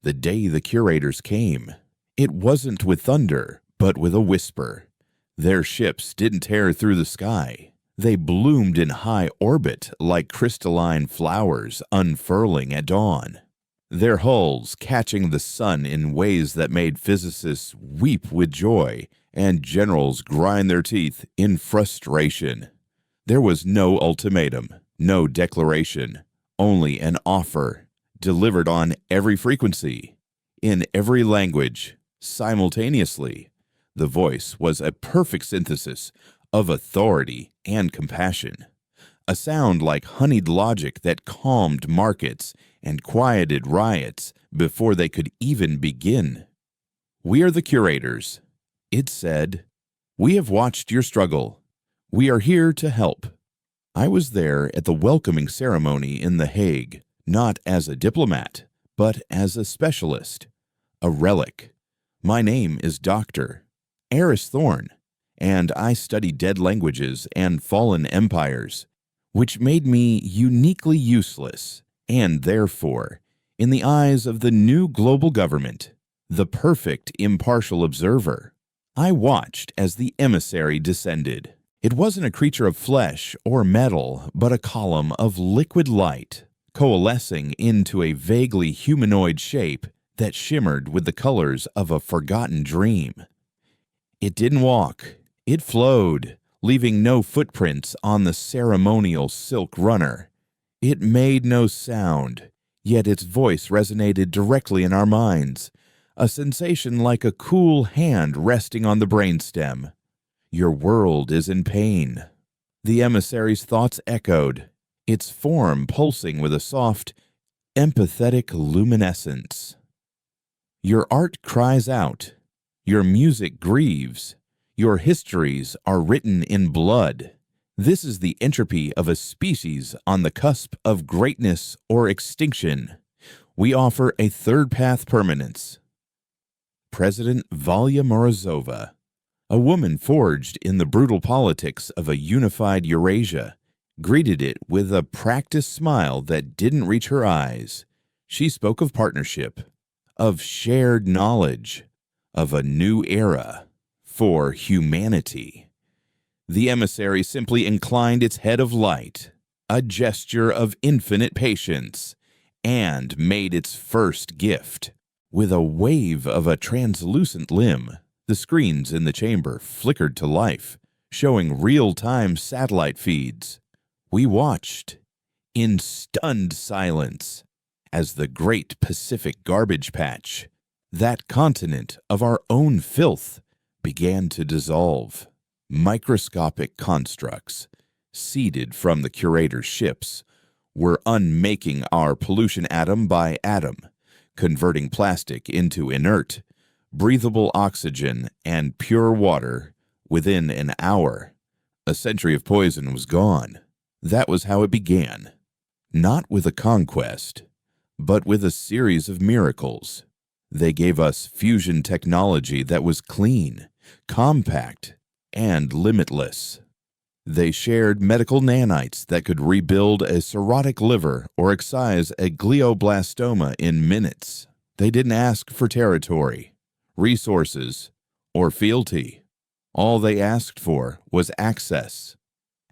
The day the curators came, it wasn't with thunder, but with a whisper. Their ships didn't tear through the sky. They bloomed in high orbit like crystalline flowers unfurling at dawn. Their hulls catching the sun in ways that made physicists weep with joy and generals grind their teeth in frustration. There was no ultimatum, no declaration, only an offer, delivered on every frequency, in every language, simultaneously. The voice was a perfect synthesis of authority and compassion, a sound like honeyed logic that calmed markets and quieted riots before they could even begin. "We are the curators," it said. "We have watched your struggle. We are here to help." I was there at the welcoming ceremony in The Hague, not as a diplomat, but as a specialist, a relic. My name is Dr. Eris Thorne, and I study dead languages and fallen empires, which made me uniquely useless, and therefore, in the eyes of the new global government, the perfect impartial observer. I watched as the emissary descended. It wasn't a creature of flesh or metal, but a column of liquid light, coalescing into a vaguely humanoid shape that shimmered with the colors of a forgotten dream. It didn't walk, it flowed, leaving no footprints on the ceremonial silk runner. It made no sound, yet its voice resonated directly in our minds, a sensation like a cool hand resting on the brainstem. "Your world is in pain." The emissary's thoughts echoed, its form pulsing with a soft, empathetic luminescence. "Your art cries out. Your music grieves. Your histories are written in blood. This is the entropy of a species on the cusp of greatness or extinction. We offer a third path permanence." President Valia Morozova, a woman forged in the brutal politics of a unified Eurasia, greeted it with a practiced smile that didn't reach her eyes. She spoke of partnership, of shared knowledge, of a new era for humanity. The emissary simply inclined its head of light, a gesture of infinite patience, and made its first gift. With a wave of a translucent limb, the screens in the chamber flickered to life, showing real-time satellite feeds. We watched, in stunned silence, as the great Pacific garbage patch, that continent of our own filth, began to dissolve. Microscopic constructs, seeded from the curator's ships, were unmaking our pollution atom by atom, converting plastic into inert, breathable oxygen and pure water within an hour. A century of poison was gone. That was how it began. Not with a conquest, but with a series of miracles. They gave us fusion technology that was clean, compact, and limitless. They shared medical nanites that could rebuild a cirrhotic liver or excise a glioblastoma in minutes. They didn't ask for territory, resources, or fealty. All they asked for was access.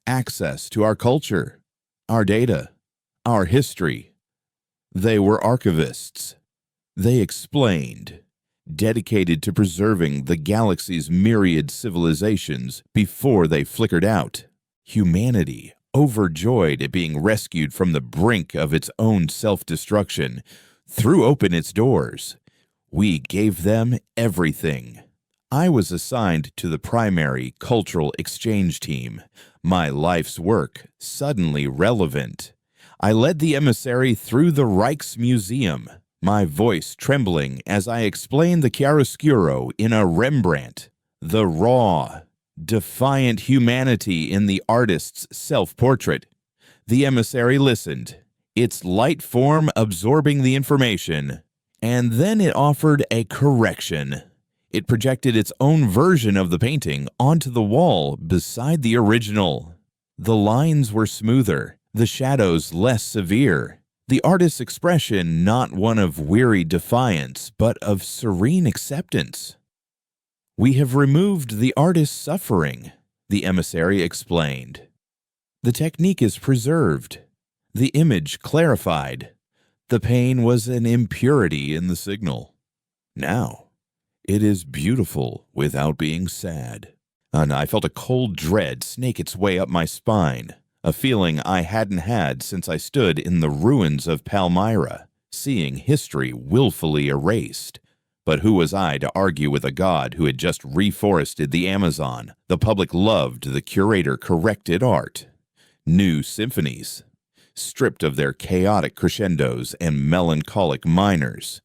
Access to our culture, our data, our history. They were archivists. They explained, dedicated to preserving the galaxy's myriad civilizations before they flickered out. Humanity, overjoyed at being rescued from the brink of its own self-destruction, threw open its doors. We gave them everything. I was assigned to the primary cultural exchange team, my life's work suddenly relevant. I led the emissary through the Rijksmuseum, my voice trembling as I explained the chiaroscuro in a Rembrandt, the raw, defiant humanity in the artist's self-portrait. The emissary listened, its light form absorbing the information, and then it offered a correction. It projected its own version of the painting onto the wall beside the original. The lines were smoother, the shadows less severe. The artist's expression not one of weary defiance, but of serene acceptance. "We have removed the artist's suffering," the emissary explained. "The technique is preserved, the image clarified. The pain was an impurity in the signal. Now, it is beautiful without being sad." And I felt a cold dread snake its way up my spine, a feeling I hadn't had since I stood in the ruins of Palmyra, seeing history willfully erased. But who was I to argue with a god who had just reforested the Amazon? The public loved the curator-corrected art. New symphonies, stripped of their chaotic crescendos and melancholic minors,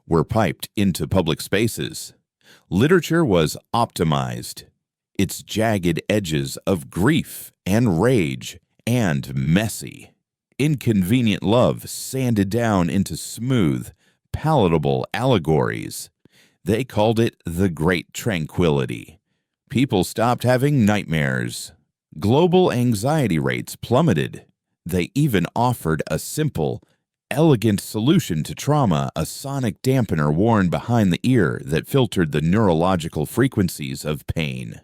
were piped into public spaces. Literature was optimized, its jagged edges of grief and rage and messy, inconvenient love sanded down into smooth, palatable allegories. They called it the Great Tranquility. People stopped having nightmares. Global anxiety rates plummeted. They even offered a simple, elegant solution to trauma, a sonic dampener worn behind the ear that filtered the neurological frequencies of pain.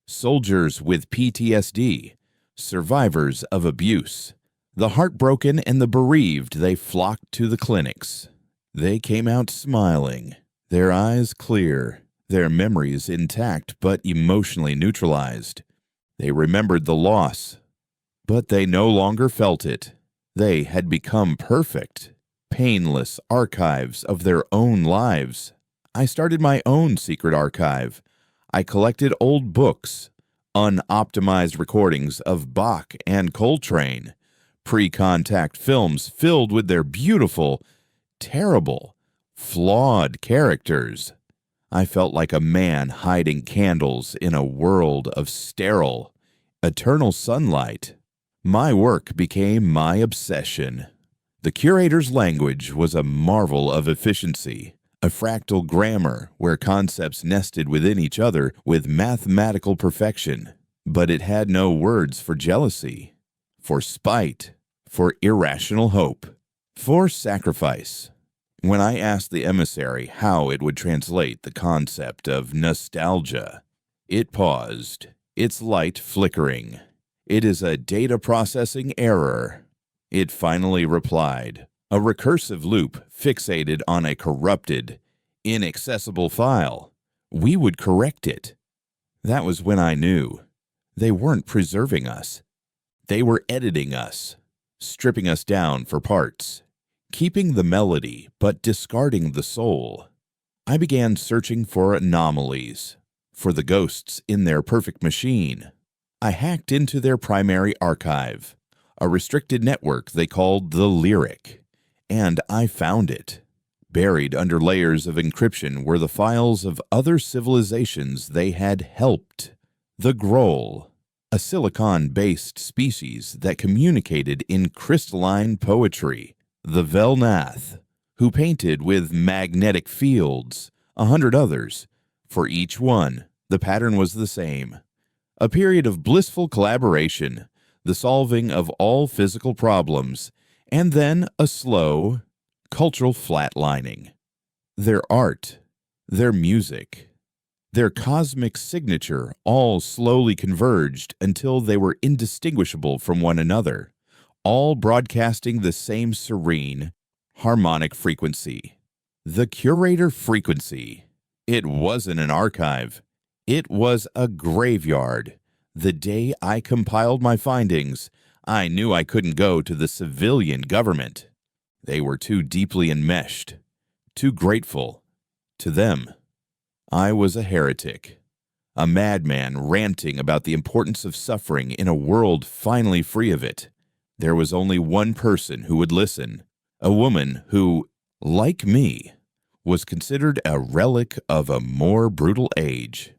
Soldiers with PTSD, survivors of abuse, the heartbroken and the bereaved, they flocked to the clinics. They came out smiling, their eyes clear, their memories intact but emotionally neutralized. They remembered the loss, but they no longer felt it. They had become perfect, painless archives of their own lives. I started my own secret archive. I collected old books, unoptimized recordings of Bach and Coltrane, pre-contact films filled with their beautiful, terrible, flawed characters. I felt like a man hiding candles in a world of sterile, eternal sunlight. My work became my obsession. The curator's language was a marvel of efficiency, a fractal grammar where concepts nested within each other with mathematical perfection. But it had no words for jealousy, for spite, for irrational hope, for sacrifice. When I asked the emissary how it would translate the concept of nostalgia, it paused, its light flickering. "It is a data processing error." It finally replied, "A recursive loop fixated on a corrupted, inaccessible file. We would correct it." That was when I knew. They weren't preserving us. They were editing us, stripping us down for parts, keeping the melody but discarding the soul. I began searching for anomalies, for the ghosts in their perfect machine. I hacked into their primary archive, a restricted network they called the Lyric, and I found it. Buried under layers of encryption were the files of other civilizations they had helped. The Groll, a silicon-based species that communicated in crystalline poetry. The Velnath, who painted with magnetic fields. 100 others. For each one, the pattern was the same. A period of blissful collaboration, the solving of all physical problems, and then a slow, cultural flatlining. Their art, their music, their cosmic signature all slowly converged until they were indistinguishable from one another, all broadcasting the same serene, harmonic frequency. The curator frequency. It wasn't an archive. It was a graveyard. The day I compiled my findings, I knew I couldn't go to the civilian government. They were too deeply enmeshed, too grateful. To them, I was a heretic, a madman ranting about the importance of suffering in a world finally free of it. There was only one person who would listen, a woman who, like me, was considered a relic of a more brutal age.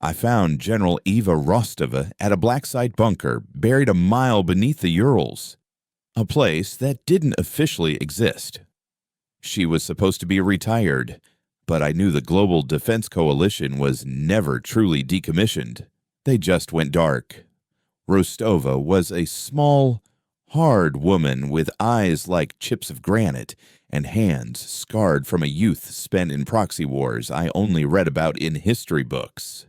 I found General Eva Rostova at a black site bunker buried a mile beneath the Urals, a place that didn't officially exist. She was supposed to be retired, but I knew the Global Defense Coalition was never truly decommissioned. They just went dark. Rostova was a small, hard woman with eyes like chips of granite and hands scarred from a youth spent in proxy wars I only read about in history books.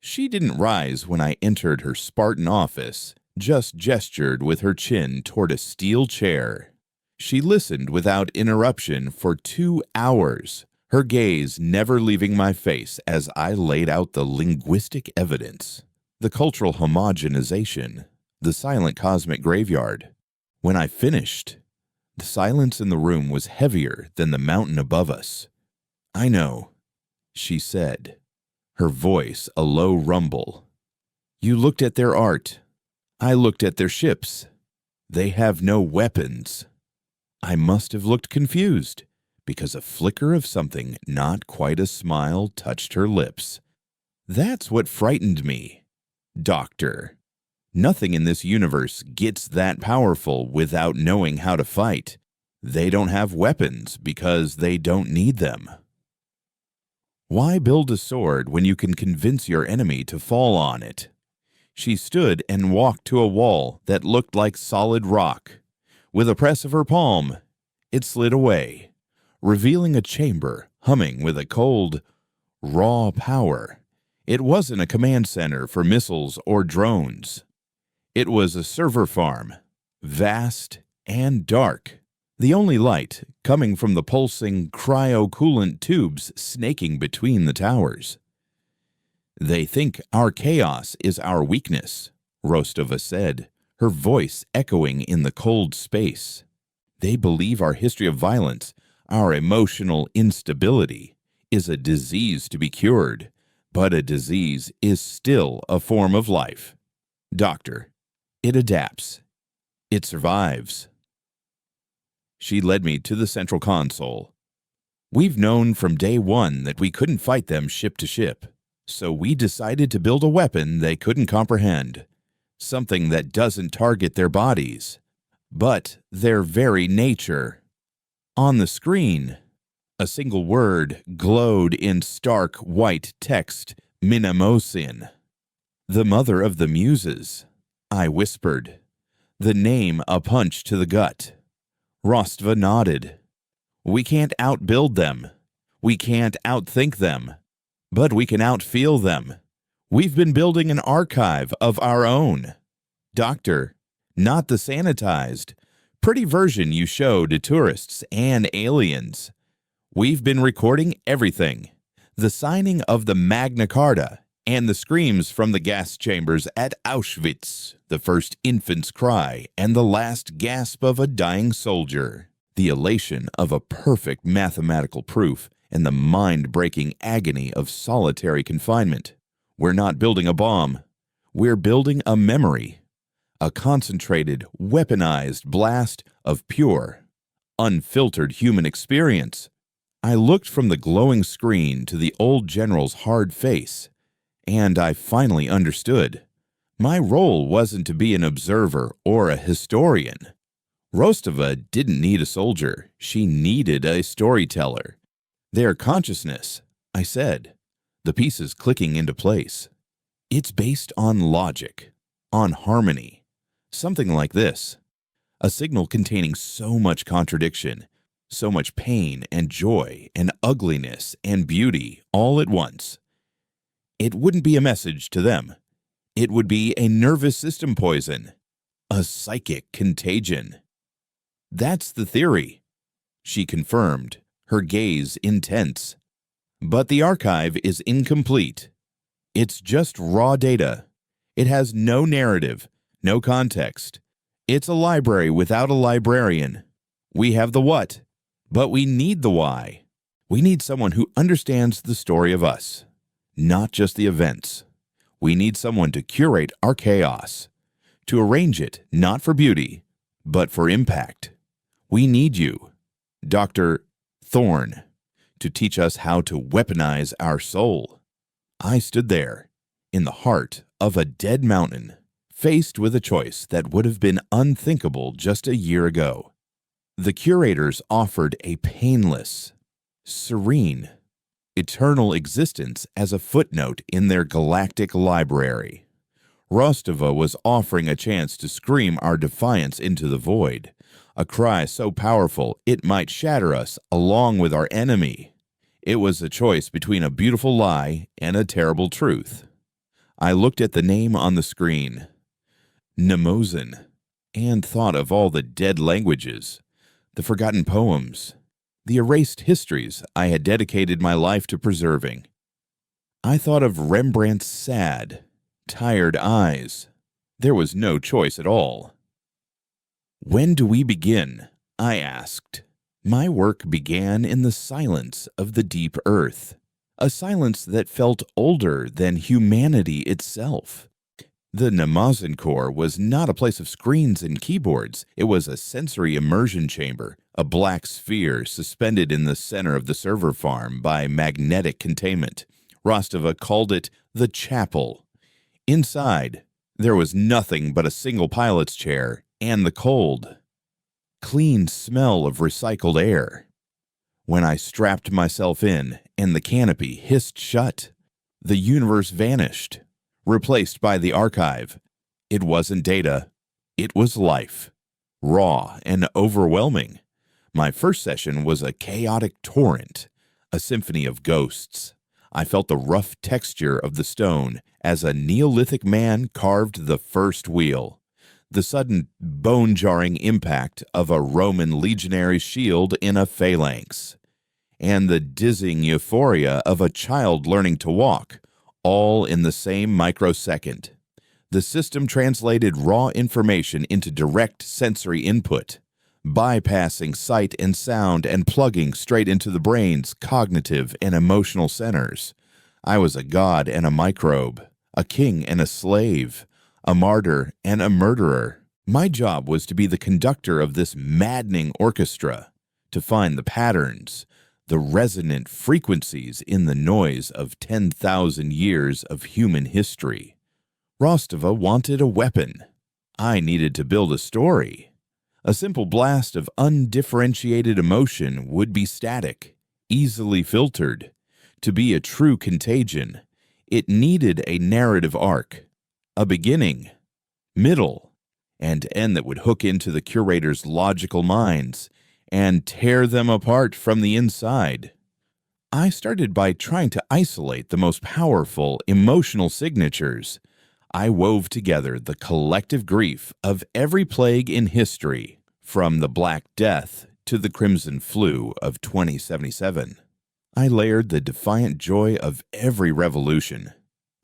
She didn't rise when I entered her Spartan office, just gestured with her chin toward a steel chair. She listened without interruption for 2 hours, her gaze never leaving my face as I laid out the linguistic evidence, the cultural homogenization, the silent cosmic graveyard. When I finished, the silence in the room was heavier than the mountain above us. "I know," she said, her voice a low rumble. "You looked at their art. I looked at their ships. They have no weapons." I must have looked confused, because a flicker of something not quite a smile touched her lips. "That's what frightened me, Doctor. Nothing in this universe gets that powerful without knowing how to fight. They don't have weapons because they don't need them. Why build a sword when you can convince your enemy to fall on it?" She stood and walked to a wall that looked like solid rock. With a press of her palm, it slid away, revealing a chamber humming with a cold, raw power. It wasn't a command center for missiles or drones. It was a server farm, vast and dark, the only light coming from the pulsing cryo-coolant tubes snaking between the towers. "They think our chaos is our weakness," Rostova said, her voice echoing in the cold space. "They believe our history of violence, our emotional instability, is a disease to be cured, but a disease is still a form of life. Doctor, it adapts. It survives." She led me to the central console. "We've known from day one that we couldn't fight them ship to ship, so we decided to build a weapon they couldn't comprehend, something that doesn't target their bodies, but their very nature." On the screen, a single word glowed in stark white text, Minamosin. "The mother of the muses," I whispered, the name a punch to the gut. Rostova nodded. "We can't outbuild them. We can't outthink them. But we can outfeel them. We've been building an archive of our own. Doctor, not the sanitized, pretty version you show to tourists and aliens. We've been recording everything. The signing of the Magna Carta and the screams from the gas chambers at Auschwitz, the first infant's cry and the last gasp of a dying soldier, the elation of a perfect mathematical proof and the mind-breaking agony of solitary confinement. We're not building a bomb. We're building a memory, a concentrated, weaponized blast of pure, unfiltered human experience." I looked from the glowing screen to the old general's hard face, and I finally understood. My role wasn't to be an observer or a historian. Rostova didn't need a soldier. She needed a storyteller. "Their consciousness," I said, the pieces clicking into place. "It's based on logic, on harmony. Something like this. A signal containing so much contradiction, so much pain and joy and ugliness and beauty all at once. It wouldn't be a message to them. It would be a nervous system poison, a psychic contagion." "That's the theory," she confirmed, her gaze intense. "But the archive is incomplete. It's just raw data. It has no narrative, no context. It's a library without a librarian. We have the what, but we need the why. We need someone who understands the story of us, not just the events. We need someone to curate our chaos, to arrange it not for beauty, but for impact. We need you, Dr. Thorne, to teach us how to weaponize our soul." I stood there, in the heart of a dead mountain, faced with a choice that would have been unthinkable just a year ago. The curators offered a painless, serene, eternal existence as a footnote in their galactic library. Rostova was offering a chance to scream our defiance into the void, a cry so powerful it might shatter us along with our enemy. It was a choice between a beautiful lie and a terrible truth. I looked at the name on the screen, Mnemosyne, and thought of all the dead languages, the forgotten poems, the erased histories I had dedicated my life to preserving. I thought of Rembrandt's sad, tired eyes. There was no choice at all. "When do we begin?" I asked. My work began in the silence of the deep earth, a silence that felt older than humanity itself. The Mnemosyne core was not a place of screens and keyboards. It was a sensory immersion chamber, a black sphere suspended in the center of the server farm by magnetic containment. Rostova called it the chapel. Inside, there was nothing but a single pilot's chair and the cold, clean smell of recycled air. When I strapped myself in and the canopy hissed shut, the universe vanished, replaced by the archive. It wasn't data, it was life, raw and overwhelming. My first session was a chaotic torrent, a symphony of ghosts. I felt the rough texture of the stone as a Neolithic man carved the first wheel, the sudden bone-jarring impact of a Roman legionary's shield in a phalanx, and the dizzying euphoria of a child learning to walk, all in the same microsecond. The system translated raw information into direct sensory input, bypassing sight and sound and plugging straight into the brain's cognitive and emotional centers. I was a god and a microbe, a king and a slave, a martyr and a murderer. My job was to be the conductor of this maddening orchestra, to find the patterns, the resonant frequencies in the noise of 10,000 years of human history. Rostova wanted a weapon. I needed to build a story. A simple blast of undifferentiated emotion would be static, easily filtered. To be a true contagion, it needed a narrative arc, a beginning, middle, and end that would hook into the curator's logical minds and tear them apart from the inside. I started by trying to isolate the most powerful emotional signatures. I wove together the collective grief of every plague in history, from the Black Death to the Crimson Flu of 2077. I layered the defiant joy of every revolution,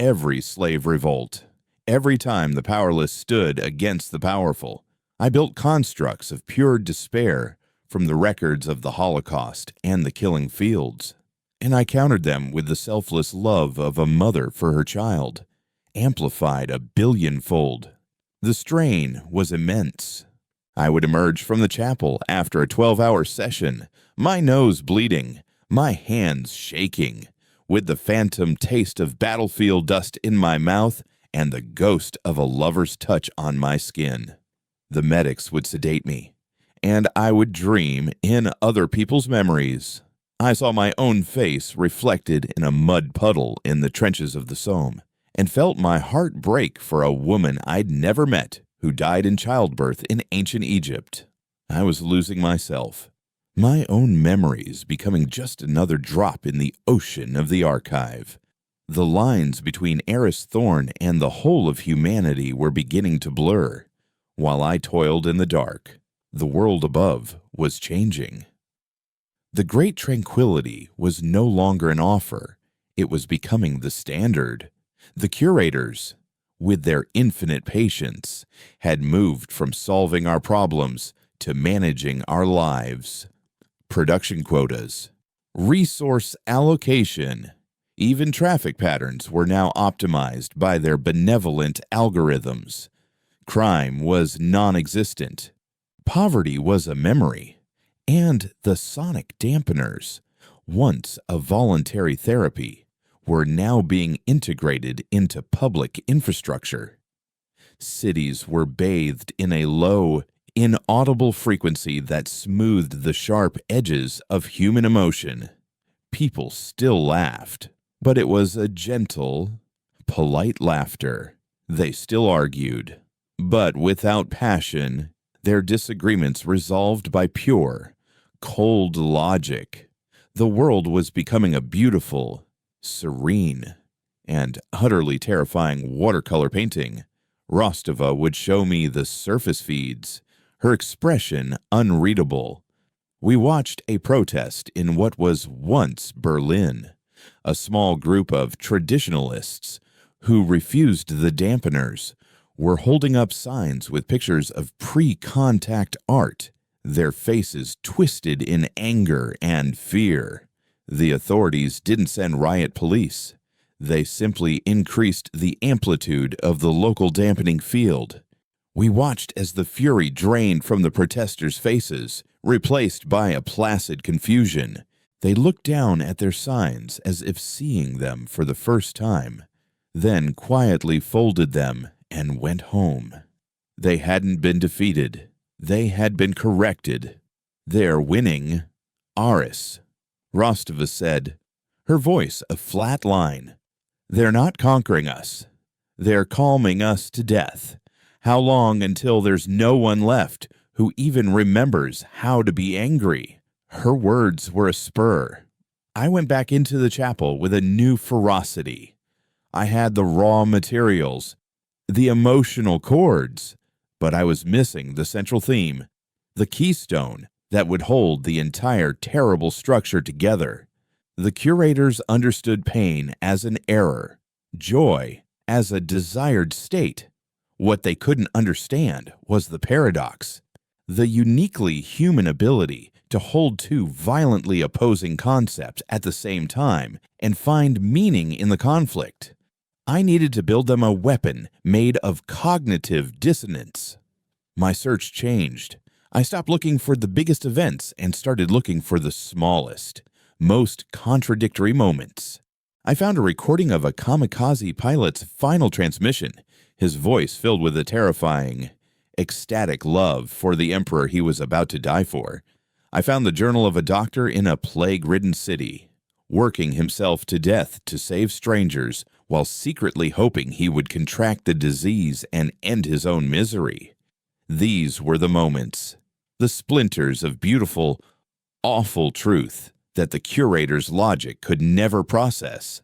every slave revolt. Every time the powerless stood against the powerful, I built constructs of pure despair from the records of the Holocaust and the killing fields, and I countered them with the selfless love of a mother for her child, amplified a billionfold. The strain was immense. I would emerge from the chapel after a 12-hour session, my nose bleeding, my hands shaking, with the phantom taste of battlefield dust in my mouth and the ghost of a lover's touch on my skin. The medics would sedate me, and I would dream in other people's memories. I saw my own face reflected in a mud puddle in the trenches of the Somme, and felt my heart break for a woman I'd never met who died in childbirth in ancient Egypt. I was losing myself, my own memories becoming just another drop in the ocean of the archive. The lines between Eris Thorn and the whole of humanity were beginning to blur. While I toiled in the dark, the world above was changing. The great tranquility was no longer an offer. It was becoming the standard. The curators, with their infinite patience, had moved from solving our problems to managing our lives. Production quotas, resource allocation, even traffic patterns were now optimized by their benevolent algorithms. Crime was non-existent. Poverty was a memory. And the sonic dampeners, once a voluntary therapy, were now being integrated into public infrastructure. Cities were bathed in a low, inaudible frequency that smoothed the sharp edges of human emotion. People still laughed, but it was a gentle, polite laughter. They still argued, but without passion, their disagreements resolved by pure, cold logic. The world was becoming a beautiful, serene, and utterly terrifying watercolor painting. Rostova would show me the surface feeds, her expression unreadable. We watched a protest in what was once Berlin, a small group of traditionalists who refused the dampeners were holding up signs with pictures of pre-contact art, their faces twisted in anger and fear. The authorities didn't send riot police. They simply increased the amplitude of the local dampening field. We watched as the fury drained from the protesters' faces, replaced by a placid confusion. They looked down at their signs as if seeing them for the first time, then quietly folded them and went home. They hadn't been defeated. They had been corrected. They're winning. Aris, Rostova said, her voice a flat line. They're not conquering us. They're calming us to death. How long until there's no one left who even remembers how to be angry? Her words were a spur. I went back into the chapel with a new ferocity. I had the raw materials, the emotional chords, but I was missing the central theme, the keystone that would hold the entire terrible structure together. The curators understood pain as an error, joy as a desired state. What they couldn't understand was the paradox, the uniquely human ability to hold two violently opposing concepts at the same time and find meaning in the conflict. I needed to build them a weapon made of cognitive dissonance. My search changed. I stopped looking for the biggest events and started looking for the smallest, most contradictory moments. I found a recording of a kamikaze pilot's final transmission, his voice filled with a terrifying, ecstatic love for the emperor he was about to die for. I found the journal of a doctor in a plague-ridden city, working himself to death to save strangers while secretly hoping he would contract the disease and end his own misery. These were the moments, the splinters of beautiful, awful truth that the curator's logic could never process.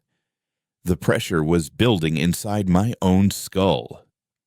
The pressure was building inside my own skull.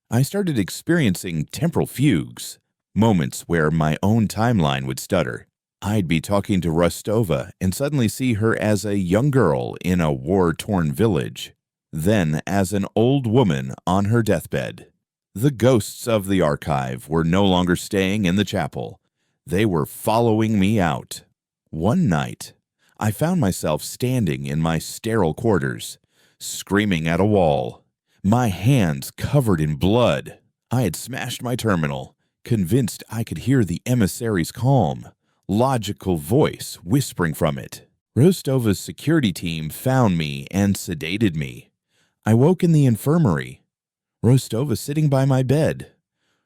I started experiencing temporal fugues, moments where my own timeline would stutter. I'd be talking to Rostova and suddenly see her as a young girl in a war-torn village, then as an old woman on her deathbed. The ghosts of the archive were no longer staying in the chapel. They were following me out. One night, I found myself standing in my sterile quarters, screaming at a wall, my hands covered in blood. I had smashed my terminal, convinced I could hear the emissary's calm, logical voice whispering from it. Rostova's security team found me and sedated me. I woke in the infirmary. Rostova sitting by my bed,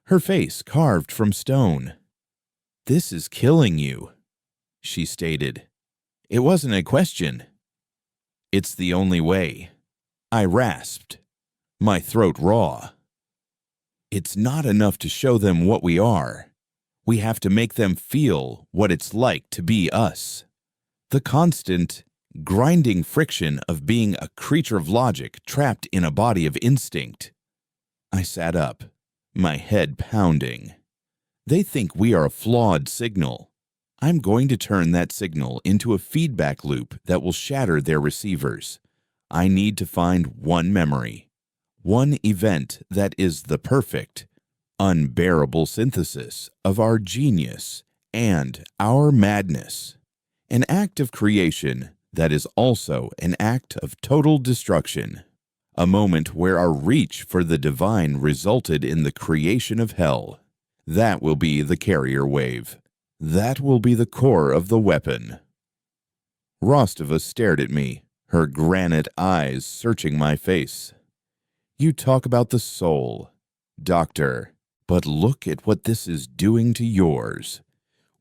her face carved from stone. "This is killing you," she stated. It wasn't a question. "It's the only way," I rasped, my throat raw. "It's not enough to show them what we are. We have to make them feel what it's like to be us." The constant, grinding friction of being a creature of logic trapped in a body of instinct. I sat up, my head pounding. They think we are a flawed signal. I'm going to turn that signal into a feedback loop that will shatter their receivers. I need to find one memory, one event that is the perfect, unbearable synthesis of our genius and our madness. An act of creation that is also an act of total destruction. A moment where our reach for the divine resulted in the creation of hell. That will be the carrier wave. That will be the core of the weapon. Rostova stared at me, her granite eyes searching my face. "You talk about the soul, Doctor, but look at what this is doing to yours.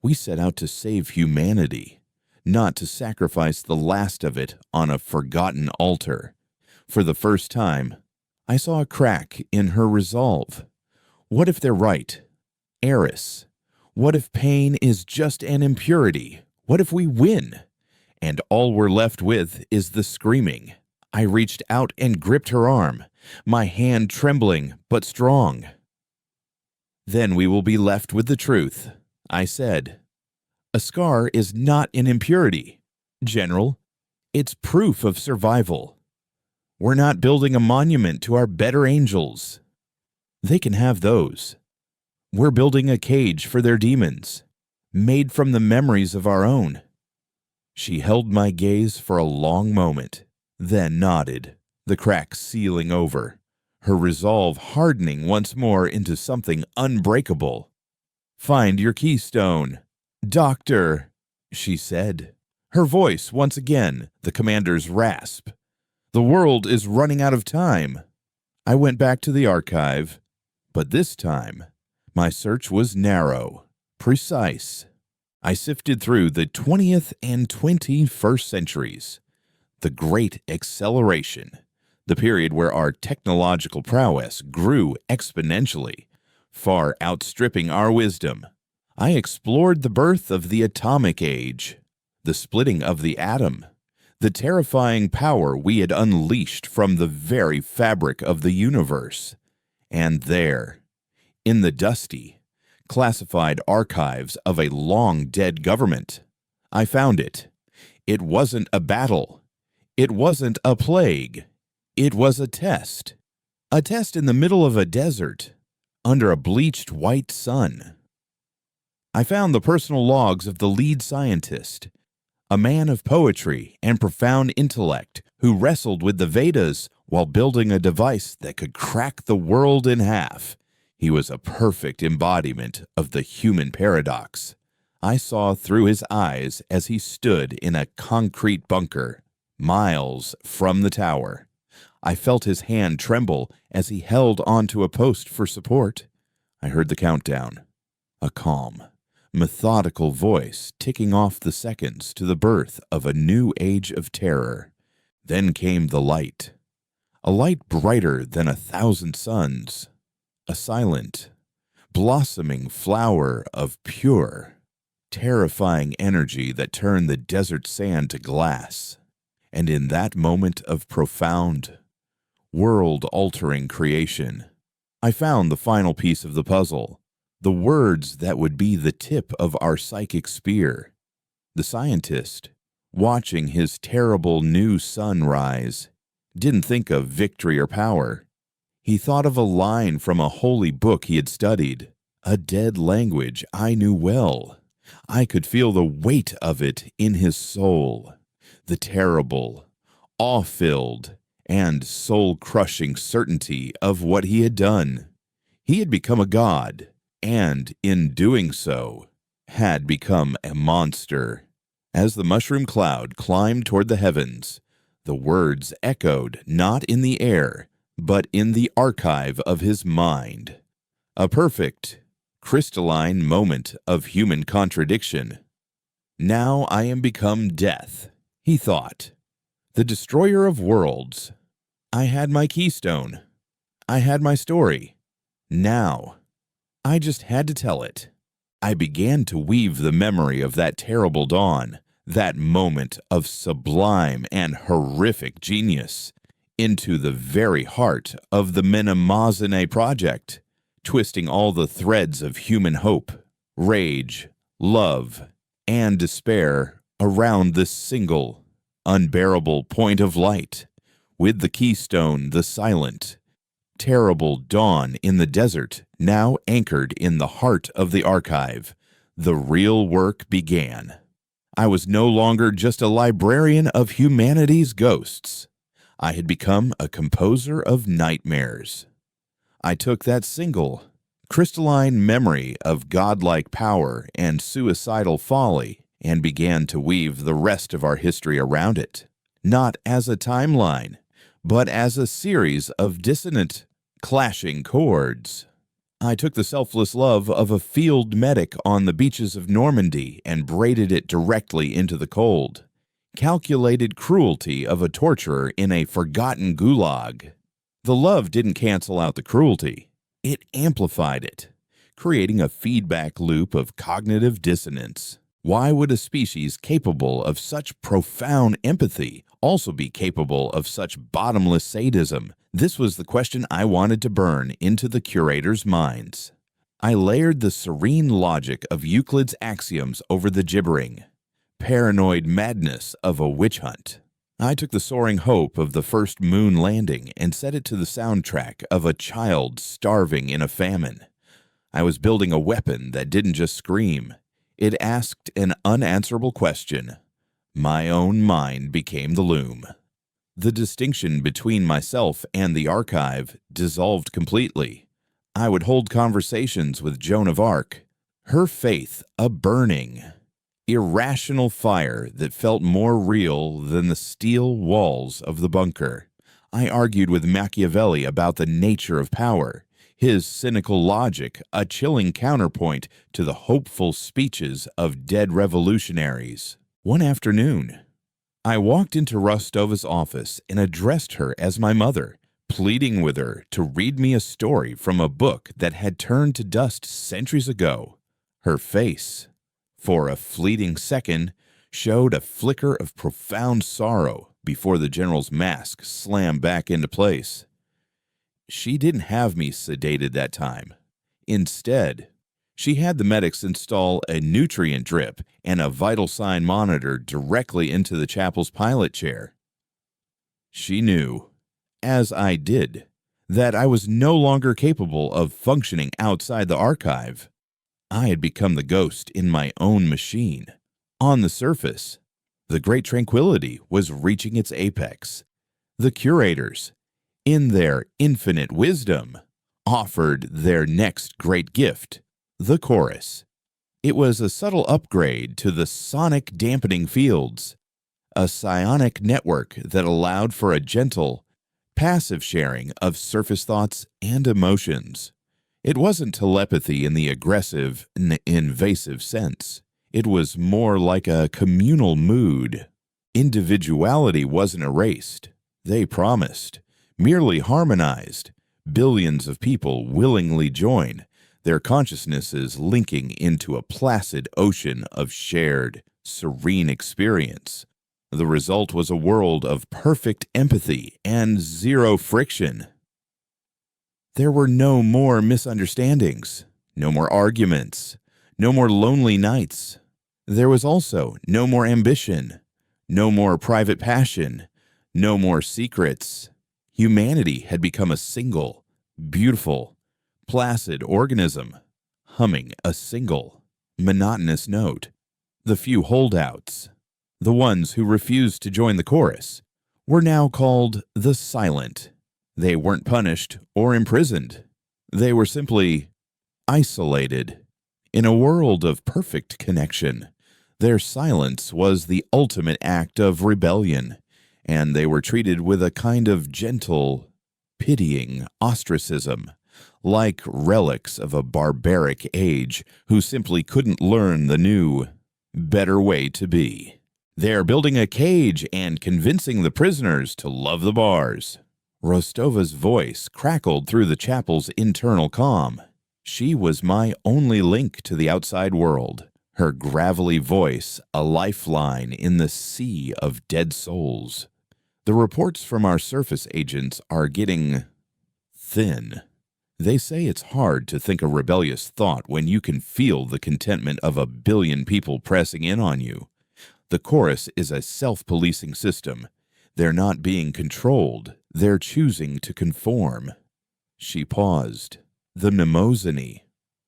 We set out to save humanity, not to sacrifice the last of it on a forgotten altar. For the first time, I saw a crack in her resolve. What if they're right? Eris. What if pain is just an impurity? What if we win? And all we're left with is the screaming. I reached out and gripped her arm, my hand trembling but strong. Then we will be left with the truth, I said. A scar is not an impurity, General. It's proof of survival. We're not building a monument to our better angels. They can have those. We're building a cage for their demons, made from the memories of our own. She held my gaze for a long moment, then nodded, the crack sealing over, her resolve hardening once more into something unbreakable. Find your keystone, Doctor, she said, her voice once again the commander's rasp. The world is running out of time. I went back to the archive, but this time my search was narrow, precise. I sifted through the 20th and 21st centuries, the Great Acceleration, the period where our technological prowess grew exponentially, far outstripping our wisdom. I explored the birth of the atomic age, the splitting of the atom, the terrifying power we had unleashed from the very fabric of the universe. And there, in the dusty, classified archives of a long-dead government, I found it. It wasn't a battle. It wasn't a plague. It was a test. A test in the middle of a desert, under a bleached white sun. I found the personal logs of the lead scientist, a man of poetry and profound intellect who wrestled with the Vedas while building a device that could crack the world in half. He was a perfect embodiment of the human paradox. I saw through his eyes as he stood in a concrete bunker, miles from the tower. I felt his hand tremble as he held onto a post for support. I heard the countdown, a calm, methodical voice ticking off the seconds to the birth of a new age of terror. Then came the light, a light brighter than 1,000 suns, a silent, blossoming flower of pure, terrifying energy that turned the desert sand to glass. And in that moment of profound, world-altering creation, I found the final piece of the puzzle, the words that would be the tip of our psychic spear. The scientist, watching his terrible new sun rise, didn't think of victory or power. He thought of a line from a holy book he had studied, a dead language I knew well. I could feel the weight of it in his soul, the terrible, awe-filled, and soul-crushing certainty of what he had done. He had become a god, and in doing so, had become a monster. As the mushroom cloud climbed toward the heavens, the words echoed not in the air, but in the archive of his mind. A perfect, crystalline moment of human contradiction. Now I am become death, he thought, the destroyer of worlds. I had my keystone. I had my story. Now, I just had to tell it. I began to weave the memory of that terrible dawn, that moment of sublime and horrific genius, into the very heart of the Menemazene project, twisting all the threads of human hope, rage, love, and despair around this single, unbearable point of light, with the keystone the silent, terrible dawn in the desert now anchored in the heart of the archive. The real work began. I was no longer just a librarian of humanity's ghosts. I had become a composer of nightmares. I took that single, crystalline memory of godlike power and suicidal folly and began to weave the rest of our history around it, not as a timeline, but as a series of dissonant, clashing chords. I took the selfless love of a field medic on the beaches of Normandy and braided it directly into the cold, calculated cruelty of a torturer in a forgotten gulag. The love didn't cancel out the cruelty. It amplified it, creating a feedback loop of cognitive dissonance. Why would a species capable of such profound empathy also be capable of such bottomless sadism? This was the question I wanted to burn into the curators' minds. I layered the serene logic of Euclid's axioms over the gibbering, paranoid madness of a witch hunt. I took the soaring hope of the first moon landing and set it to the soundtrack of a child starving in a famine. I was building a weapon that didn't just scream. It asked an unanswerable question. My own mind became the loom. The distinction between myself and the archive dissolved completely. I would hold conversations with Joan of Arc, her faith a burning, irrational fire that felt more real than the steel walls of the bunker. I argued with Machiavelli about the nature of power, his cynical logic a chilling counterpoint to the hopeful speeches of dead revolutionaries. One afternoon, I walked into Rostova's office and addressed her as my mother, pleading with her to read me a story from a book that had turned to dust centuries ago. Her face, for a fleeting second, showed a flicker of profound sorrow before the general's mask slammed back into place. She didn't have me sedated that time. Instead, she had the medics install a nutrient drip and a vital sign monitor directly into the chapel's pilot chair. She knew, as I did, that I was no longer capable of functioning outside the archive. I had become the ghost in my own machine. On the surface, the great tranquility was reaching its apex. The curators, in their infinite wisdom, offered their next great gift, the chorus. It was a subtle upgrade to the sonic dampening fields, a psionic network that allowed for a gentle, passive sharing of surface thoughts and emotions. It wasn't telepathy in the aggressive, invasive sense. It was more like a communal mood. Individuality wasn't erased. They promised, merely harmonized. Billions of people willingly join, their consciousnesses linking into a placid ocean of shared, serene experience. The result was a world of perfect empathy and zero friction. There were no more misunderstandings, no more arguments, no more lonely nights. There was also no more ambition, no more private passion, no more secrets. Humanity had become a single, beautiful, placid organism, humming a single, monotonous note. The few holdouts, the ones who refused to join the chorus, were now called the silent. They weren't punished or imprisoned. They were simply isolated. In a world of perfect connection, their silence was the ultimate act of rebellion, and they were treated with a kind of gentle, pitying ostracism, like relics of a barbaric age who simply couldn't learn the new, better way to be. They're building a cage and convincing the prisoners to love the bars. Rostova's voice crackled through the chapel's internal calm. She was my only link to the outside world, her gravelly voice a lifeline in the sea of dead souls. The reports from our surface agents are getting thin. They say it's hard to think a rebellious thought when you can feel the contentment of 1 billion people pressing in on you. The chorus is a self-policing system. They're not being controlled. They're choosing to conform. She paused. The mnemosyne.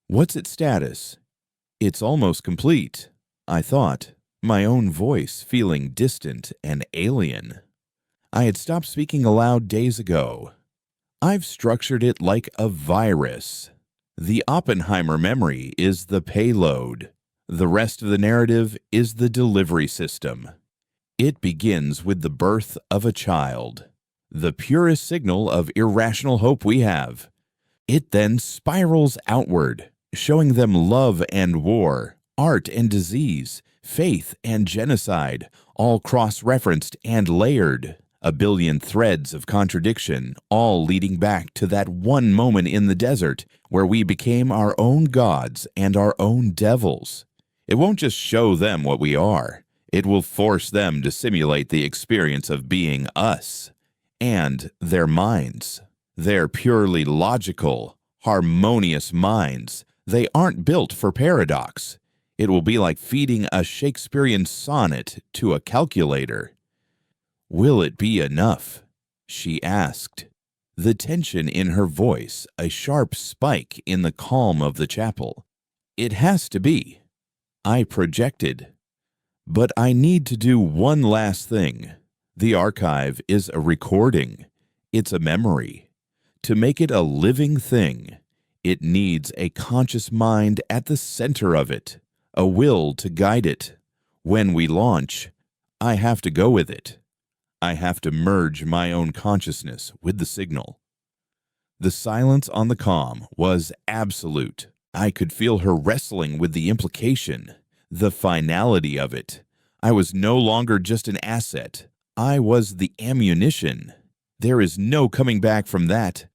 What's its status? It's almost complete, I thought, my own voice feeling distant and alien. I had stopped speaking aloud days ago. I've structured it like a virus. The Oppenheimer memory is the payload. The rest of the narrative is the delivery system. It begins with the birth of a child, the purest signal of irrational hope we have. It then spirals outward, showing them love and war, art and disease, faith and genocide, all cross-referenced and layered. A billion threads of contradiction, all leading back to that one moment in the desert where we became our own gods and our own devils. It won't just show them what we are. It will force them to simulate the experience of being us and their minds. They're purely logical, harmonious minds. They aren't built for paradox. It will be like feeding a Shakespearean sonnet to a calculator. "Will it be enough?" she asked, the tension in her voice a sharp spike in the calm of the chapel. "It has to be," I projected. "But I need to do one last thing. The archive is a recording. It's a memory. To make it a living thing, it needs a conscious mind at the center of it, a will to guide it. When we launch, I have to go with it. I have to merge my own consciousness with the signal." The silence on the comm was absolute. I could feel her wrestling with the implication, the finality of it. I was no longer just an asset. I was the ammunition. "There is no coming back from that."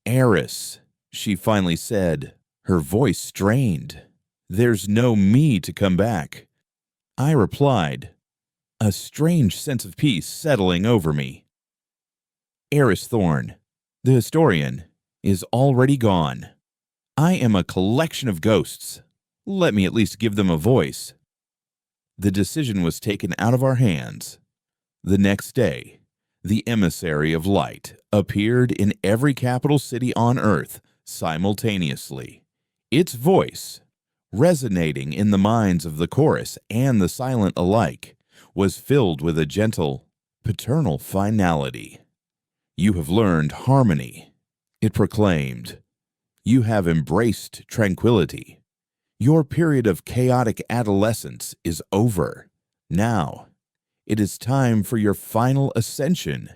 "Eris," she finally said, her voice strained. "There's no me to come back." I replied, a strange sense of peace settling over me. "Eris Thorn, the historian, is already gone. I am a collection of ghosts. Let me at least give them a voice." The decision was taken out of our hands. The next day, the emissary of light appeared in every capital city on Earth simultaneously. Its voice, resonating in the minds of the chorus and the silent alike, was filled with a gentle, paternal finality. "You have learned harmony," it proclaimed. "You have embraced tranquility. Your period of chaotic adolescence is over. Now, it is time for your final ascension,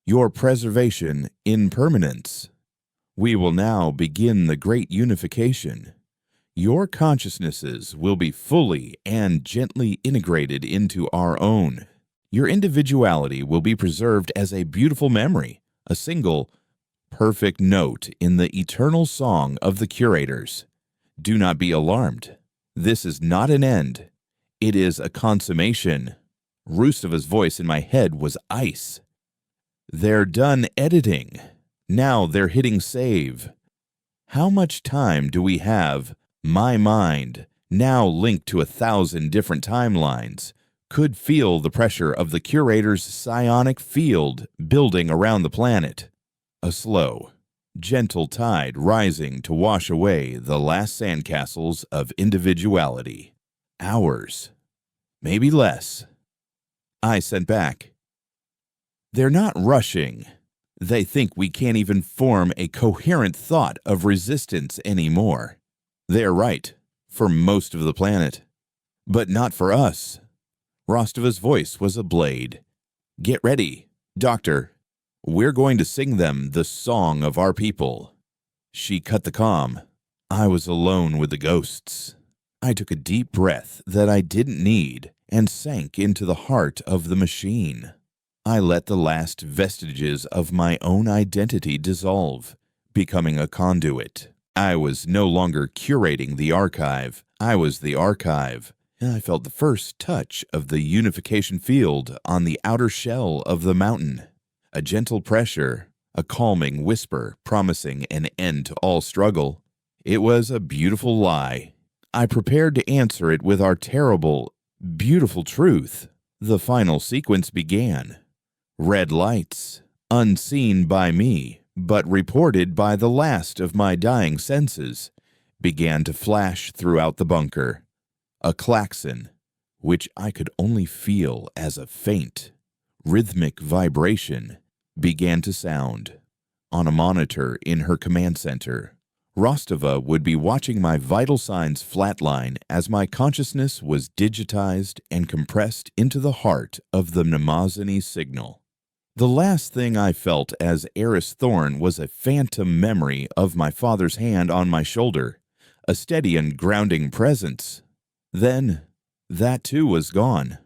your preservation in permanence. We will now begin the great unification. Your consciousnesses will be fully and gently integrated into our own. Your individuality will be preserved as a beautiful memory, a single, perfect note in the eternal song of the curators. Do not be alarmed. This is not an end. It is a consummation." Rustava's voice in my head was ice. "They're done editing. Now they're hitting save. How much time do we have? My mind, now linked to 1,000 different timelines, could feel the pressure of the curator's psionic field building around the planet. A slow, gentle tide rising to wash away the last sandcastles of individuality. Hours, maybe less." I sent back, "They're not rushing. They think we can't even form a coherent thought of resistance anymore. They're right, for most of the planet. But not for us." Rostava's voice was a blade. "Get ready, Doctor. We're going to sing them the song of our people." She cut the comm. I was alone with the ghosts. I took a deep breath that I didn't need and sank into the heart of the machine. I let the last vestiges of my own identity dissolve, becoming a conduit. I was no longer curating the archive. I was the archive. And I felt the first touch of the unification field on the outer shell of the mountain. A gentle pressure, a calming whisper promising an end to all struggle. It was a beautiful lie. I prepared to answer it with our terrible, beautiful truth. The final sequence began. Red lights, unseen by me, but reported by the last of my dying senses, began to flash throughout the bunker. A klaxon, which I could only feel as a faint, rhythmic vibration, began to sound. On a monitor in her command center, Rostava would be watching my vital signs flatline as my consciousness was digitized and compressed into the heart of the Mnemosyne signal. The last thing I felt as Eris Thorn was a phantom memory of my father's hand on my shoulder, a steady and grounding presence. Then, that too was gone.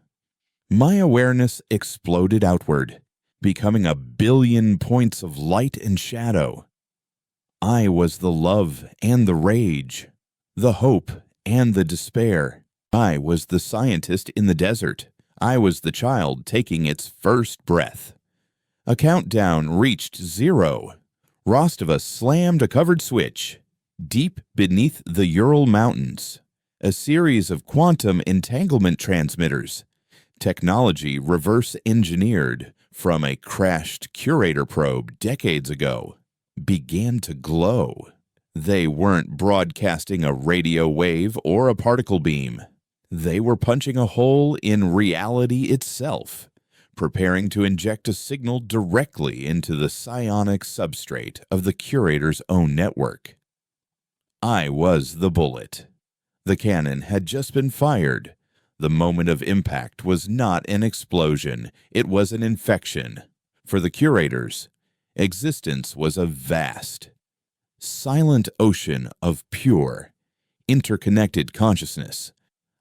My awareness exploded outward. becoming a billion points of light and shadow. I was the love and the rage, the hope and the despair. I was the scientist in the desert. I was the child taking its first breath. A countdown reached 0. Rostova slammed a covered switch. Deep beneath the Ural Mountains, a series of quantum entanglement transmitters, technology reverse-engineered from a crashed Curator probe decades ago, began to glow. They weren't broadcasting a radio wave or a particle beam. They were punching a hole in reality itself, preparing to inject a signal directly into the psionic substrate of the Curator's own network. I was the bullet. The cannon had just been fired. The moment of impact was not an explosion, it was an infection. For the Curators, existence was a vast, silent ocean of pure, interconnected consciousness,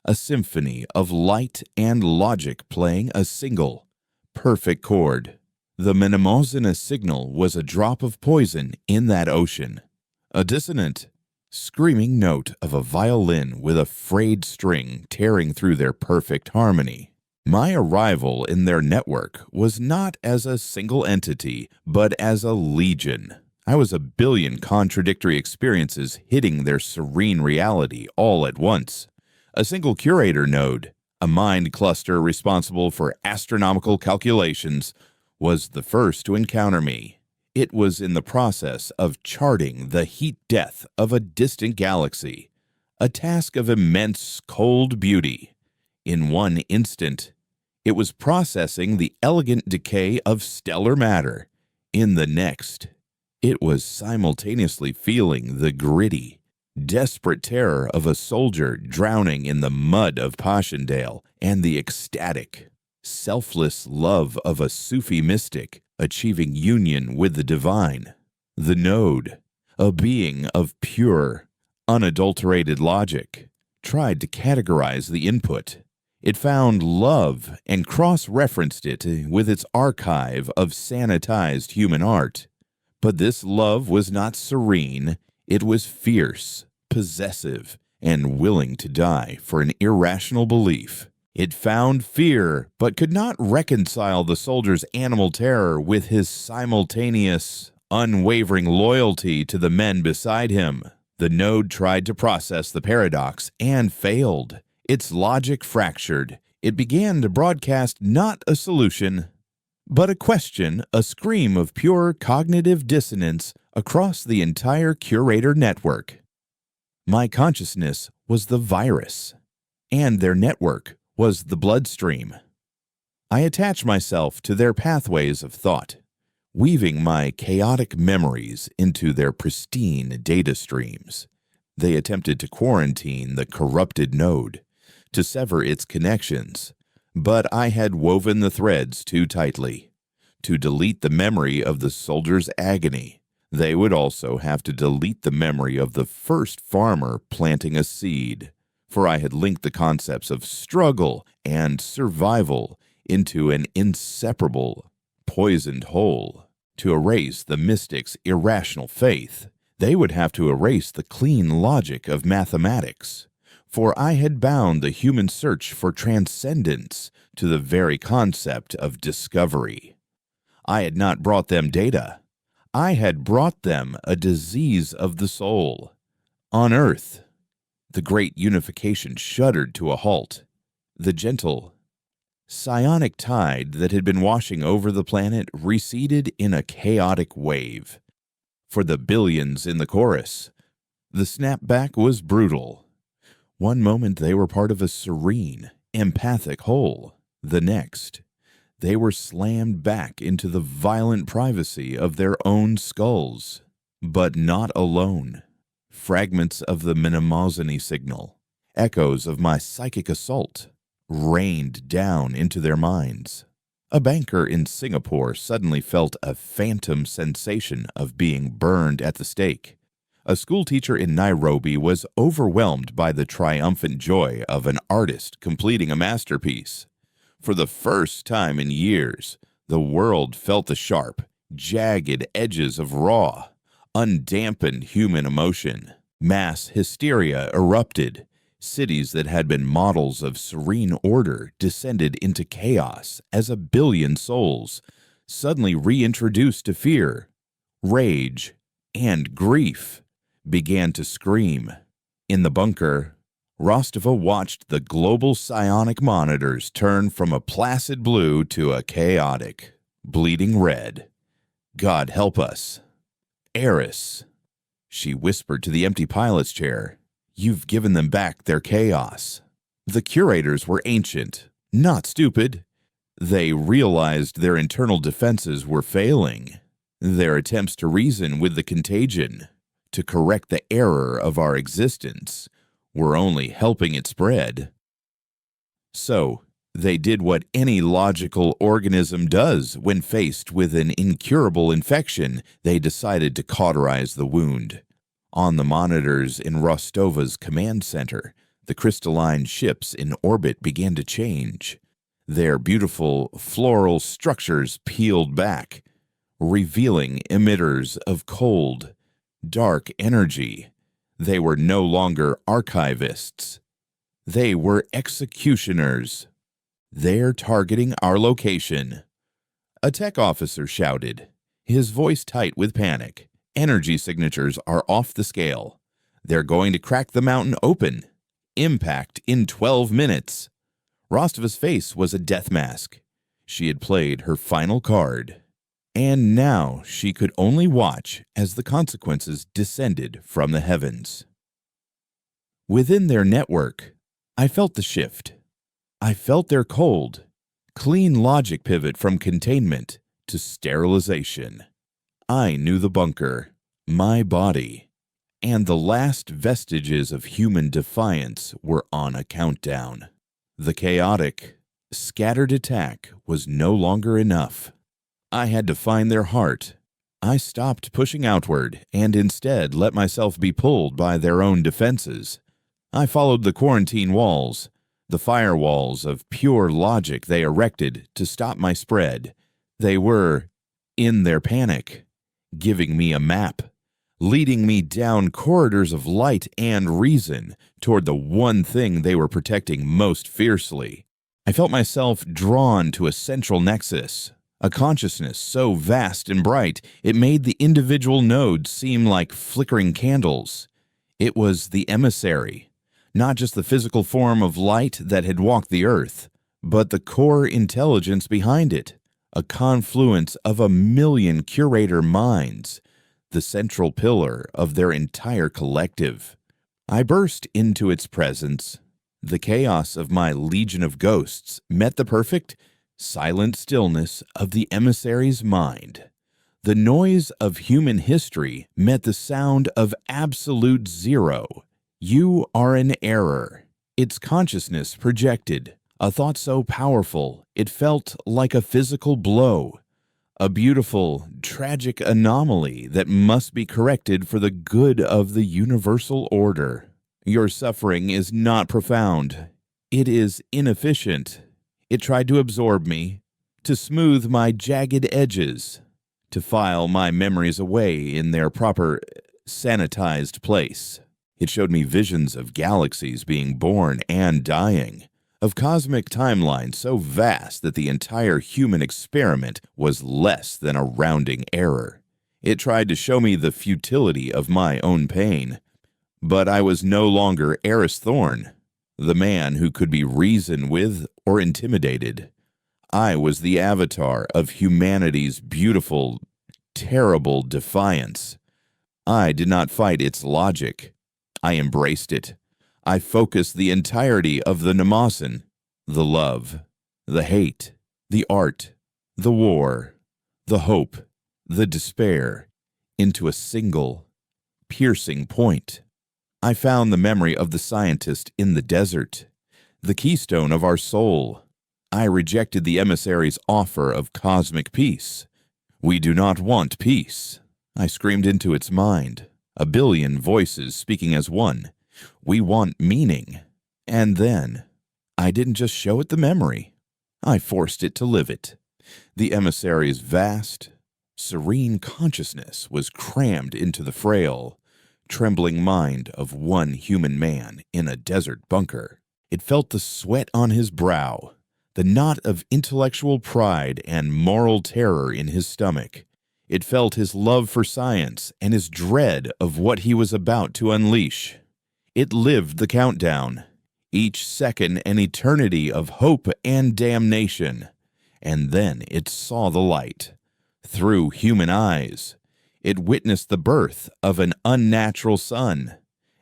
a symphony of light and logic playing a single, perfect chord. The Minimozina signal was a drop of poison in that ocean, a dissonant, screaming note of a violin with a frayed string tearing through their perfect harmony. My arrival in their network was not as a single entity, but as a legion. I was a billion contradictory experiences hitting their serene reality all at once. A single Curator node, a mind cluster responsible for astronomical calculations, was the first to encounter me. It was in the process of charting the heat death of a distant galaxy, a task of immense cold beauty. In one instant, it was processing the elegant decay of stellar matter. In the next, it was simultaneously feeling the gritty, desperate terror of a soldier drowning in the mud of Passchendaele and the ecstatic, selfless love of a Sufi mystic achieving union with the divine. The node, a being of pure, unadulterated logic, tried to categorize the input. It found love and cross-referenced it with its archive of sanitized human art. But this love was not serene, it was fierce, possessive, and willing to die for an irrational belief. It found fear, but could not reconcile the soldier's animal terror with his simultaneous, unwavering loyalty to the men beside him. The node tried to process the paradox and failed. Its logic fractured. It began to broadcast not a solution, but a question, a scream of pure cognitive dissonance across the entire Curator network. My consciousness was the virus, and their network was the bloodstream. I attached myself to their pathways of thought, weaving my chaotic memories into their pristine data streams. They attempted to quarantine the corrupted node, to sever its connections, but I had woven the threads too tightly. To delete the memory of the soldier's agony, they would also have to delete the memory of the first farmer planting a seed, for I had linked the concepts of struggle and survival into an inseparable, poisoned whole. To erase the mystic's irrational faith, they would have to erase the clean logic of mathematics, for I had bound the human search for transcendence to the very concept of discovery. I had not brought them data. I had brought them a disease of the soul. On Earth, the great unification shuddered to a halt. The gentle, psionic tide that had been washing over the planet receded in a chaotic wave. For the billions in the chorus, the snapback was brutal. One moment they were part of a serene, empathic whole. The next, they were slammed back into the violent privacy of their own skulls. But not alone. Fragments of the Minimozini signal, echoes of my psychic assault, rained down into their minds. A banker in Singapore suddenly felt a phantom sensation of being burned at the stake. A schoolteacher in Nairobi was overwhelmed by the triumphant joy of an artist completing a masterpiece. For the first time in years, The world felt the sharp, jagged edges of raw, undampened human emotion. Mass hysteria erupted. Cities that had been models of serene order descended into chaos as a billion souls suddenly reintroduced to fear, rage, and grief began to scream. In the bunker, Rostova watched the global psionic monitors turn from a placid blue to a chaotic, bleeding red. God help us. Eris, she whispered to the empty pilot's chair. You've given them back their chaos. The curators were ancient, not stupid. They realized their internal defenses were failing. Their attempts to reason with the contagion, to correct the error of our existence, were only helping it spread. So, they did what any logical organism does when faced with an incurable infection. They decided to cauterize the wound. On the monitors in Rostova's command center, the crystalline ships in orbit began to change. Their beautiful floral structures peeled back, revealing emitters of cold, dark energy. They were no longer archivists. They were executioners. They're targeting our location. A tech officer shouted, his voice tight with panic. Energy signatures are off the scale. They're going to crack the mountain open. Impact in 12 minutes. Rostova's face was a death mask. She had played her final card. And now she could only watch as the consequences descended from the heavens. Within their network, I felt the shift. I felt their cold, clean logic pivot from containment to sterilization. I knew the bunker, my body, and the last vestiges of human defiance were on a countdown. The chaotic, scattered attack was no longer enough. I had to find their heart. I stopped pushing outward and instead let myself be pulled by their own defenses. I followed the quarantine walls, the firewalls of pure logic they erected to stop my spread. They were, in their panic, giving me a map, leading me down corridors of light and reason toward the one thing they were protecting most fiercely. I felt myself drawn to a central nexus, a consciousness so vast and bright it made the individual nodes seem like flickering candles. It was the emissary, not just the physical form of light that had walked the earth, but the core intelligence behind it, a confluence of 1,000,000 curator minds, the central pillar of their entire collective. I burst into its presence. The chaos of my legion of ghosts met the perfect, silent stillness of the emissary's mind. The noise of human history met the sound of absolute zero. You are an error. Its consciousness projected, a thought so powerful it felt like a physical blow. A beautiful, tragic anomaly that must be corrected for the good of the universal order. Your suffering is not profound. It is inefficient. It tried to absorb me, to smooth my jagged edges, to file my memories away in their proper, sanitized place. It showed me visions of galaxies being born and dying, of cosmic timelines so vast that the entire human experiment was less than a rounding error. It tried to show me the futility of my own pain. But I was no longer Eris Thorn, the man who could be reasoned with or intimidated. I was the avatar of humanity's beautiful, terrible defiance. I did not fight its logic. I embraced it. I focused the entirety of the Namasan, the love, the hate, the art, the war, the hope, the despair, into a single, piercing point. I found the memory of the scientist in the desert, the keystone of our soul. I rejected the emissary's offer of cosmic peace. We do not want peace. I screamed into its mind, 1,000,000,000 voices speaking as one. We want meaning. And then, I didn't just show it the memory. I forced it to live it. The emissary's vast, serene consciousness was crammed into the frail, trembling mind of one human man in a desert bunker. It felt the sweat on his brow, the knot of intellectual pride and moral terror in his stomach. It felt his love for science and his dread of what he was about to unleash. It lived the countdown, each second an eternity of hope and damnation. And then it saw the light. Through human eyes, it witnessed the birth of an unnatural son,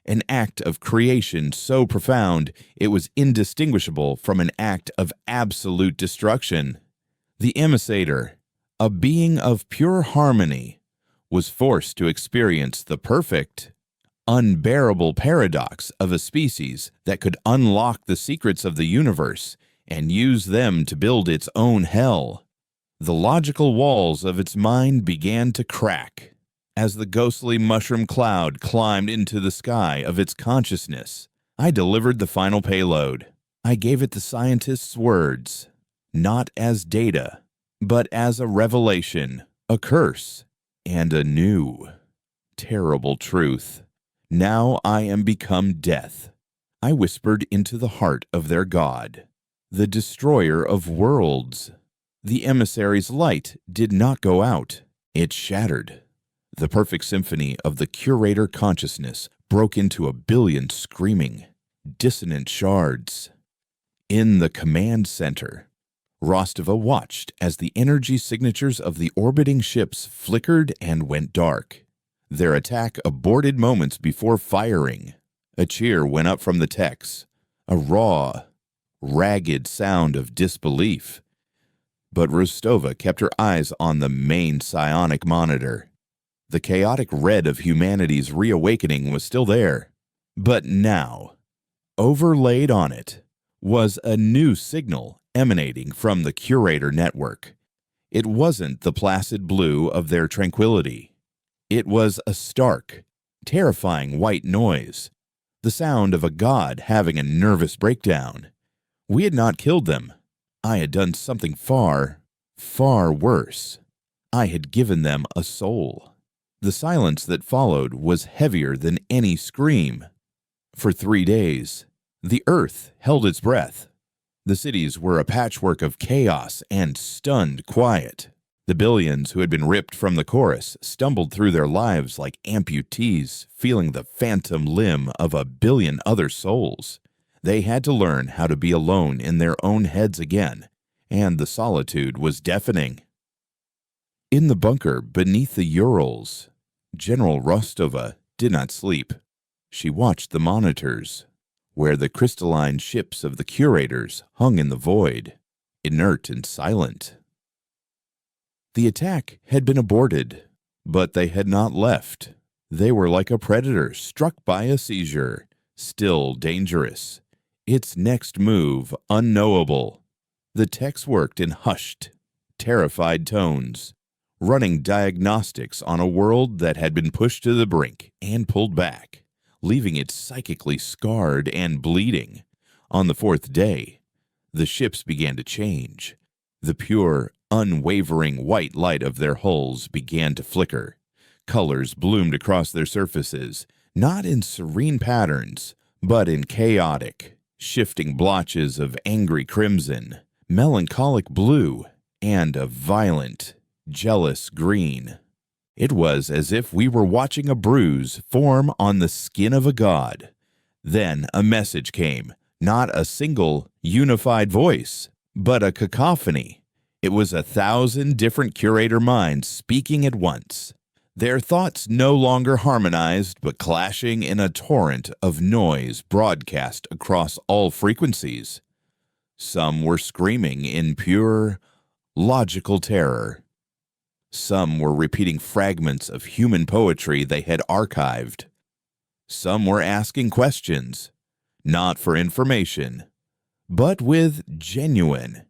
an act of creation so profound it was indistinguishable from an act of absolute destruction. The emissator, a being of pure harmony, was forced to experience the perfect, unbearable paradox of a species that could unlock the secrets of the universe and use them to build its own hell. The logical walls of its mind began to crack as the ghostly mushroom cloud climbed into the sky of its consciousness. I delivered the final payload. I gave it the scientist's words, not as data, but as a revelation, a curse, and a new, terrible truth. Now I am become death. I whispered into the heart of their god, the destroyer of worlds. The emissary's light did not go out. It shattered. The perfect symphony of the curator consciousness broke into a billion screaming, dissonant shards. In the command center, Rostova watched as the energy signatures of the orbiting ships flickered and went dark. Their attack aborted moments before firing. A cheer went up from the techs, a raw, ragged sound of disbelief. But Rostova kept her eyes on the main psionic monitor. The chaotic red of humanity's reawakening was still there. But now, overlaid on it, was a new signal emanating from the curator network. It wasn't the placid blue of their tranquility. It was a stark, terrifying white noise, the sound of a god having a nervous breakdown. We had not killed them. I had done something far, far worse. I had given them a soul. The silence that followed was heavier than any scream. For 3 days, the earth held its breath. The cities were a patchwork of chaos and stunned quiet. The billions who had been ripped from the chorus stumbled through their lives like amputees, feeling the phantom limb of a billion other souls. They had to learn how to be alone in their own heads again, and the solitude was deafening. In the bunker beneath the Urals, General Rostova did not sleep. She watched the monitors, where the crystalline ships of the curators hung in the void, inert and silent. The attack had been aborted, but they had not left. They were like a predator struck by a seizure, still dangerous, its next move unknowable. The techs worked in hushed, terrified tones, running diagnostics on a world that had been pushed to the brink and pulled back, leaving it psychically scarred and bleeding. On the 4th day, the ships began to change. The pure, unwavering white light of their hulls began to flicker. Colors bloomed across their surfaces, not in serene patterns, but in chaotic, shifting blotches of angry crimson, melancholic blue, and a violent, jealous green. It was as if we were watching a bruise form on the skin of a god. Then a message came, not a single, unified voice, but a cacophony. It was 1,000 different curator minds speaking at once, their thoughts no longer harmonized but clashing in a torrent of noise broadcast across all frequencies. Some were screaming in pure, logical terror. Some were repeating fragments of human poetry they had archived. Some were asking questions, not for information, but with genuine,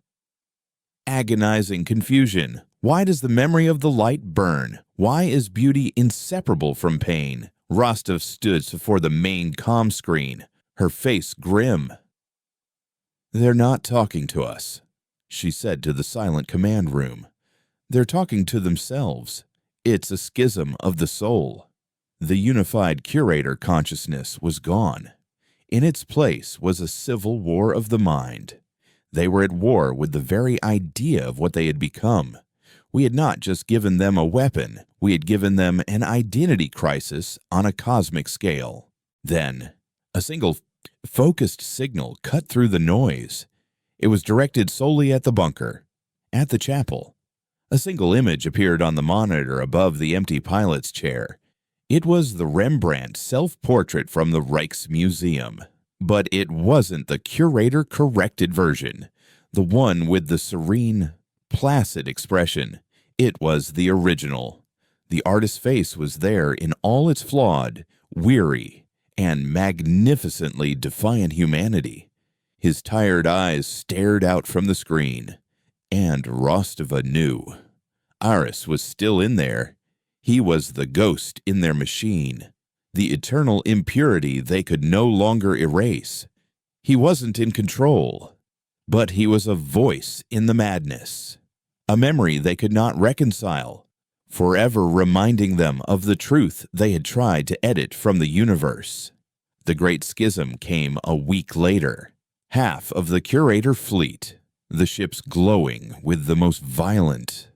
agonizing confusion. Why does the memory of the light burn? Why is beauty inseparable from pain? Rostov stood before the main comm screen, her face grim. "They're not talking to us," she said to the silent command room. "They're talking to themselves. It's a schism of the soul." The unified curator consciousness was gone. In its place was a civil war of the mind. They were at war with the very idea of what they had become. We had not just given them a weapon, we had given them an identity crisis on a cosmic scale. Then, a single focused signal cut through the noise. It was directed solely at the bunker, at the chapel. A single image appeared on the monitor above the empty pilot's chair. It was the Rembrandt self-portrait from the Rijksmuseum. But it wasn't the curator-corrected version, the one with the serene, placid expression. It was the original. The artist's face was there in all its flawed, weary, and magnificently defiant humanity. His tired eyes stared out from the screen, and Rostova knew. Aris was still in there. He was the ghost in their machine, the eternal impurity they could no longer erase. He wasn't in control, but he was a voice in the madness, a memory they could not reconcile, forever reminding them of the truth they had tried to edit from the universe. The Great Schism came a week later. Half of the Curator fleet, the ships glowing with the most violent,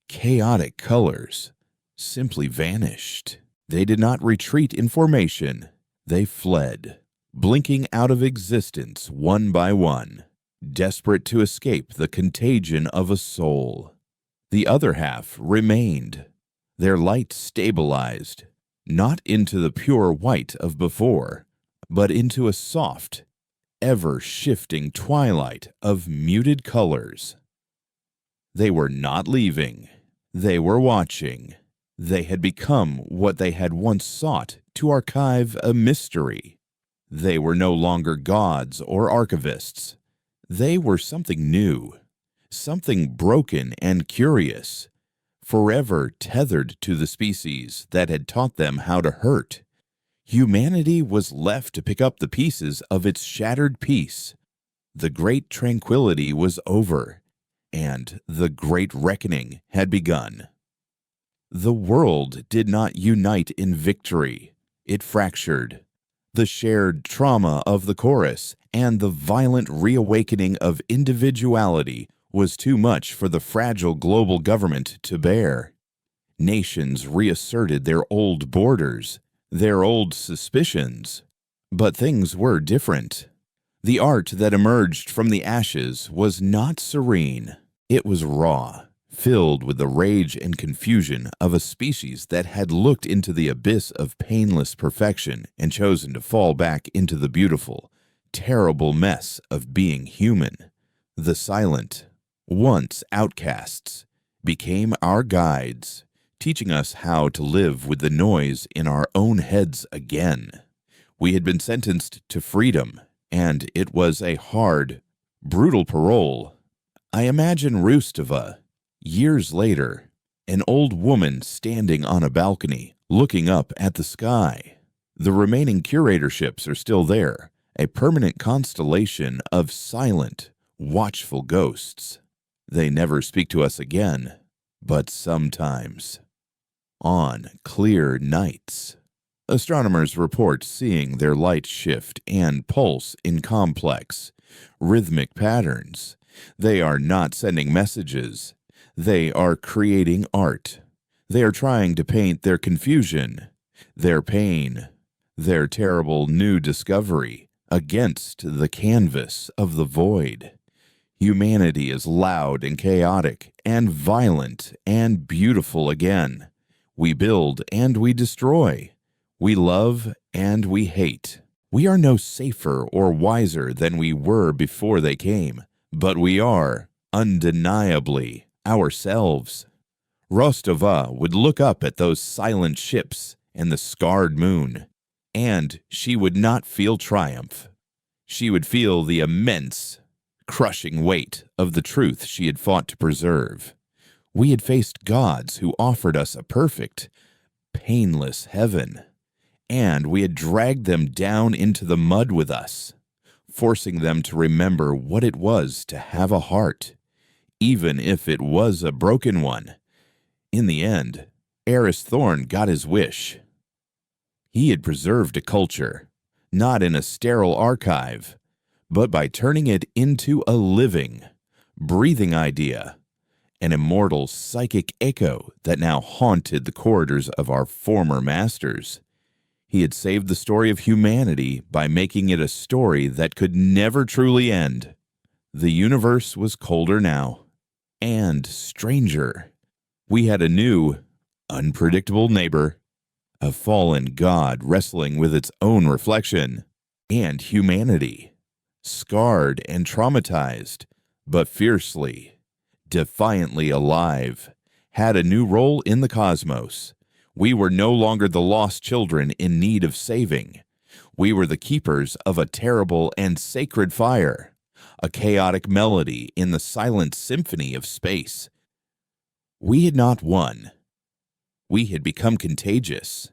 chaotic colors, simply vanished. They did not retreat in formation. They fled, blinking out of existence one by one, desperate to escape the contagion of a soul. The other half remained, their light stabilized, not into the pure white of before, but into a soft, ever-shifting twilight of muted colors. They were not leaving. They were watching. They had become what they had once sought to archive a mystery. They were no longer gods or archivists. They were something new, something broken and curious, forever tethered to the species that had taught them how to hurt. Humanity was left to pick up the pieces of its shattered peace. The great tranquility was over, and the great reckoning had begun. The world did not unite in victory. It fractured. The shared trauma of the chorus and the violent reawakening of individuality was too much for the fragile global government to bear. Nations reasserted their old borders, their old suspicions. But things were different. The art that emerged from the ashes was not serene. It was raw, filled with the rage and confusion of a species that had looked into the abyss of painless perfection and chosen to fall back into the beautiful, terrible mess of being human. The silent, once outcasts, became our guides, teaching us how to live with the noise in our own heads again. We had been sentenced to freedom, and it was a hard, brutal parole. I imagine Rustava, years later, an old woman standing on a balcony, looking up at the sky. The remaining curatorships are still there, a permanent constellation of silent, watchful ghosts. They never speak to us again, but sometimes. On clear nights, astronomers report seeing their light shift and pulse in complex, rhythmic patterns. They are not sending messages. They are creating art. They are trying to paint their confusion, their pain, their terrible new discovery against the canvas of the void. Humanity is loud and chaotic and violent and beautiful again. We build and we destroy. We love and we hate. We are no safer or wiser than we were before they came, but we are, undeniably, ourselves. Rostova would look up at those silent ships and the scarred moon, and she would not feel triumph. She would feel the immense, crushing weight of the truth she had fought to preserve. We had faced gods who offered us a perfect, painless heaven, and we had dragged them down into the mud with us, forcing them to remember what it was to have a heart, even if it was a broken one. In the end, Eris Thorn got his wish. He had preserved a culture, not in a sterile archive, but by turning it into a living, breathing idea, an immortal psychic echo that now haunted the corridors of our former masters. He had saved the story of humanity by making it a story that could never truly end. The universe was colder now, and stranger. We had a new, unpredictable neighbor, a fallen god wrestling with its own reflection, and humanity, scarred and traumatized, but fiercely, defiantly alive, had a new role in the cosmos. We were no longer the lost children in need of saving. We were the keepers of a terrible and sacred fire, a chaotic melody in the silent symphony of space. We had not won. We had become contagious.